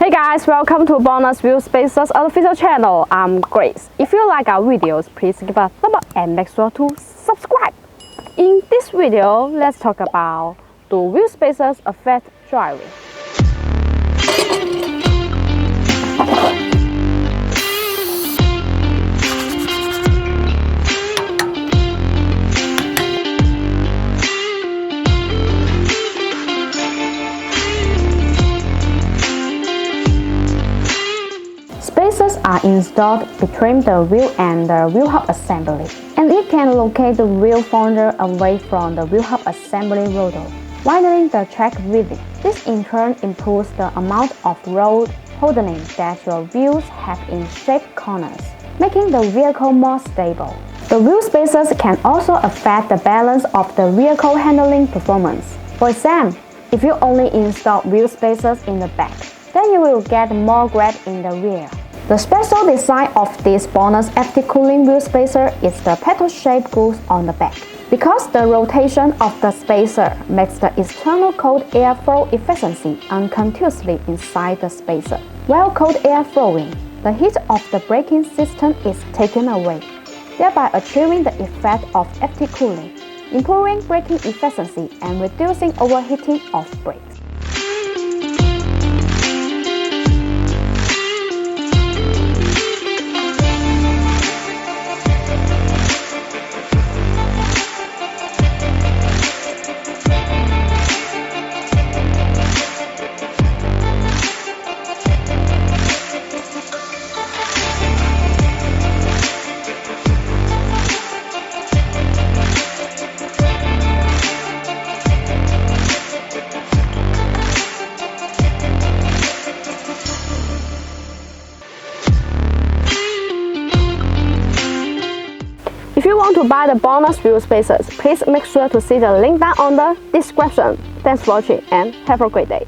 Hey guys, welcome to Bonus Wheel Spaces official channel. I'm Grace. If you like our videos, please give a thumb up and make sure to subscribe. In this video, let's talk about do wheel spaces affect driving. Spaces are installed between the wheel and the wheel hub assembly, and it can locate the wheel further away from the wheel hub assembly rotor, widening the track width. This in turn improves the amount of road holding that your wheels have in sharp corners, making the vehicle more stable. The wheel spaces can also affect the balance of the vehicle handling performance. For example, if you only install wheel spaces in the back, then you will get more grip in the rear. The special design of this bonus FT cooling wheel spacer is the petal-shaped grooves on the back. Because the rotation of the spacer makes the external cold air flow efficiency continuously inside the spacer. While cold air flowing, the heat of the braking system is taken away, thereby achieving the effect of FT cooling, improving braking efficiency and reducing overheating of brakes. If you want to buy the bonus wheel spaces, please make sure to see the link down on the description. Thanks for watching and have a great day.